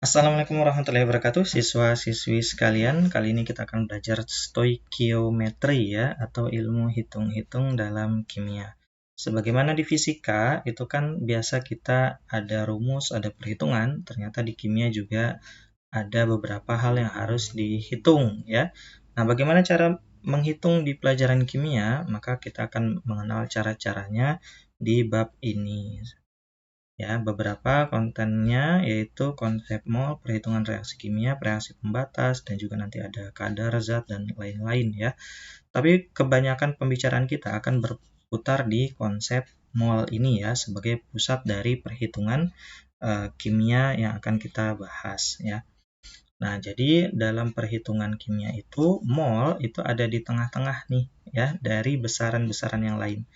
Assalamualaikum warahmatullahi wabarakatuh, siswa-siswi sekalian. Kali ini kita akan belajar stoikiometri ya, atau ilmu hitung-hitung dalam kimia. Sebagaimana di fisika, itu kan biasa kita ada rumus, ada perhitungan. Ternyata di kimia juga ada beberapa hal yang harus dihitung ya. Nah, bagaimana cara menghitung di pelajaran kimia? Maka kita akan mengenal cara-caranya di bab ini. Ya, beberapa kontennya yaitu konsep mol, perhitungan reaksi kimia, reaksi pembatas, dan juga nanti ada kadar zat dan lain-lain ya. Tapi kebanyakan pembicaraan kita akan berputar di konsep mol ini ya sebagai pusat dari perhitungan kimia yang akan kita bahas ya. Nah, jadi dalam perhitungan kimia itu mol itu ada di tengah-tengah nih ya dari besaran-besaran yang lain.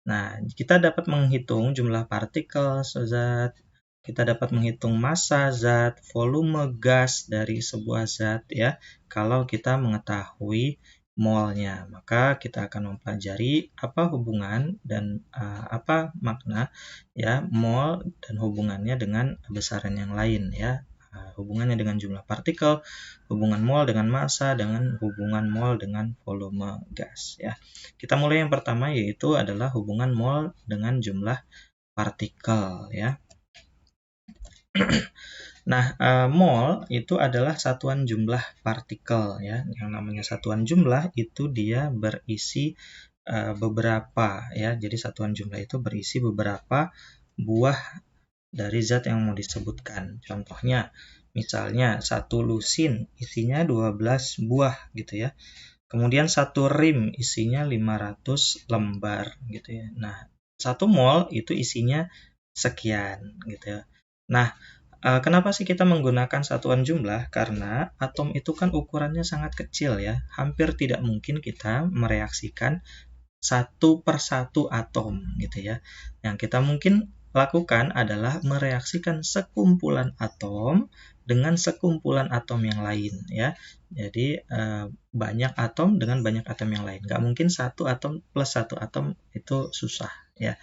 Nah, kita dapat menghitung jumlah partikel zat, kita dapat menghitung massa zat, volume gas dari sebuah zat ya. Kalau kita mengetahui molnya, maka kita akan mempelajari apa hubungan dan apa makna ya mol dan hubungannya dengan besaran yang lain ya. Hubungannya dengan jumlah partikel, hubungan mol dengan massa, dengan hubungan mol dengan volume gas ya. Kita mulai yang pertama yaitu adalah hubungan mol dengan jumlah partikel ya. Nah, mol itu adalah satuan jumlah partikel ya. Yang namanya satuan jumlah itu dia berisi beberapa ya. Jadi satuan jumlah itu berisi beberapa buah dari zat yang mau disebutkan. Contohnya, misalnya satu lusin isinya 12 buah gitu ya. Kemudian satu rim isinya 500 lembar gitu ya. Nah, satu mol itu isinya sekian gitu ya. Nah, kenapa sih kita menggunakan satuan jumlah? Karena atom itu kan ukurannya sangat kecil ya. Hampir tidak mungkin kita mereaksikan satu per satu atom gitu ya. Yang kita mungkin lakukan adalah mereaksikan sekumpulan atom dengan sekumpulan atom yang lain ya. Jadi banyak atom dengan banyak atom yang lain. Nggak mungkin satu atom plus satu atom itu susah ya.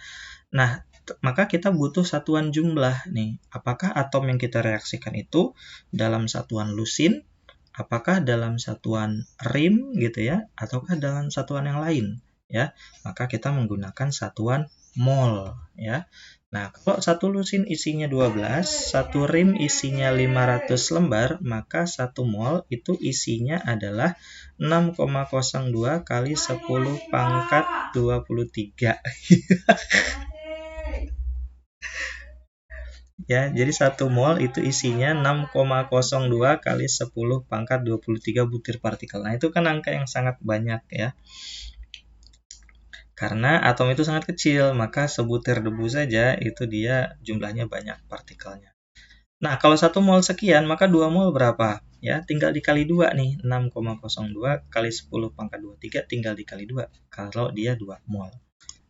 Nah, maka kita butuh satuan jumlah nih. Apakah atom yang kita reaksikan itu dalam satuan lusin, apakah dalam satuan rim gitu ya, ataukah dalam satuan yang lain ya. Maka kita menggunakan satuan mol ya. Nah, kalau satu lusin isinya 12, satu rim isinya 500 lembar, maka satu mol itu isinya adalah 6,02 kali 10 pangkat 23. Ya, jadi satu mol itu isinya 6,02 kali 10 pangkat 23 butir partikel. Nah, itu kan angka yang sangat banyak ya. Karena atom itu sangat kecil, maka sebutir debu saja itu dia jumlahnya banyak partikelnya. Nah, kalau satu mol sekian, maka 2 mol berapa? Ya, tinggal dikali 2 nih. 6,02 kali 10 pangkat 23 tinggal dikali 2 kalau dia 2 mol.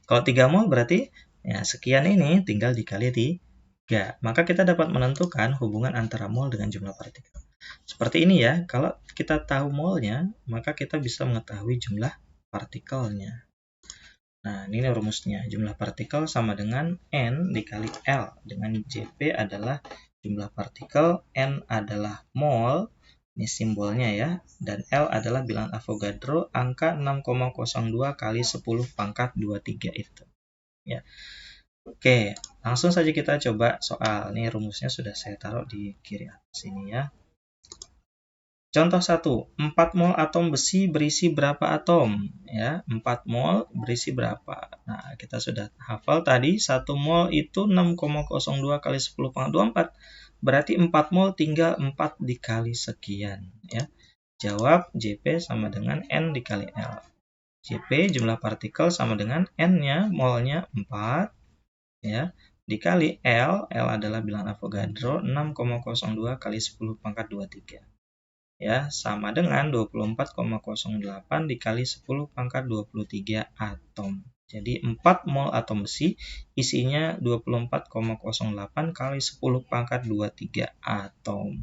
Kalau 3 mol berarti ya sekian ini tinggal dikali 3. Maka kita dapat menentukan hubungan antara mol dengan jumlah partikel. Seperti ini ya, kalau kita tahu molnya, maka kita bisa mengetahui jumlah partikelnya. Nah, ini rumusnya. Jumlah partikel sama dengan N dikali L. Dengan Jp adalah jumlah partikel, N adalah mol, ini simbolnya ya, dan L adalah bilangan Avogadro, angka 6,02 kali 10 pangkat 23 itu. Ya. Oke, langsung saja kita coba soal. Ini rumusnya sudah saya taruh di kiri atas ini ya. Contoh 1, 4 mol atom besi berisi berapa atom? Ya, 4 mol berisi berapa? Nah, kita sudah hafal tadi 1 mol itu 6,02 kali 10 pangkat 24. Berarti 4 mol tinggal 4 dikali sekian ya. Jawab Jp sama dengan N dikali L. Jp jumlah partikel sama dengan N-nya, molnya 4 ya, dikali L, L adalah bilangan Avogadro, 6,02 kali 10 pangkat 23. Ya, sama dengan 24,08 dikali 10 pangkat 23 atom. Jadi 4 mol atom besi isinya 24,08 kali 10 pangkat 23 atom.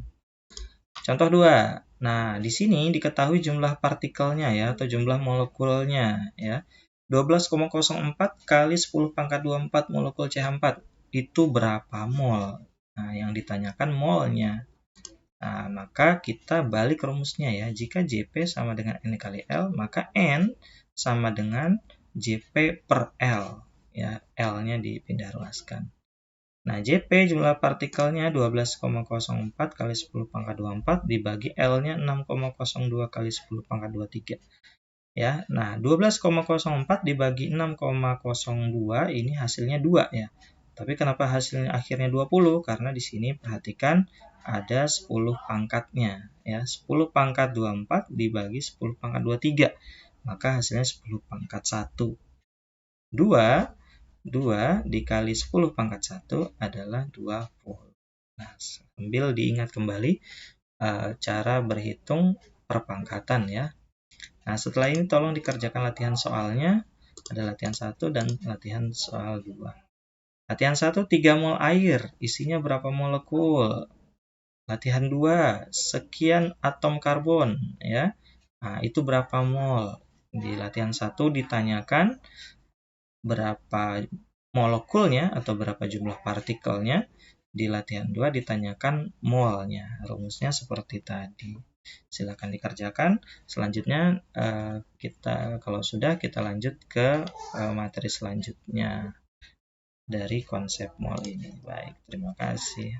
Contoh 2. Nah, di sini diketahui jumlah partikelnya ya atau jumlah molekulnya ya. 12,04 kali 10 pangkat 24 molekul CH4 itu berapa mol? Nah, yang ditanyakan molnya. Nah, maka kita balik rumusnya ya. Jika JP sama dengan N kali L, maka N sama dengan JP per L. Ya, L-nya dipindah ruaskan. Nah, JP jumlah partikelnya 12,04 kali 10 pangkat 24 dibagi L-nya 6,02 kali 10 pangkat 23. Ya, nah 12,04 dibagi 6,02 ini hasilnya 2 ya. Tapi kenapa hasilnya akhirnya 20? Karena di sini perhatikan ada 10 pangkatnya ya. 10 pangkat 24 dibagi 10 pangkat 23. Maka hasilnya 10 pangkat 1. 2 dikali 10 pangkat 1 adalah 2 volt. Nah, sambil diingat kembali cara berhitung perpangkatan ya. Nah, setelah ini tolong dikerjakan latihan soalnya. Ada latihan 1 dan latihan soal 2. Latihan 1, 3 mol air. Isinya berapa molekul? Latihan 2, sekian atom karbon. Ya. Nah, itu berapa mol? Di latihan 1 ditanyakan berapa molekulnya atau berapa jumlah partikelnya. Di latihan 2 ditanyakan molnya. Rumusnya seperti tadi. Silakan dikerjakan. Selanjutnya kalau sudah kita lanjut ke materi selanjutnya dari konsep mol ini. Baik, terima kasih.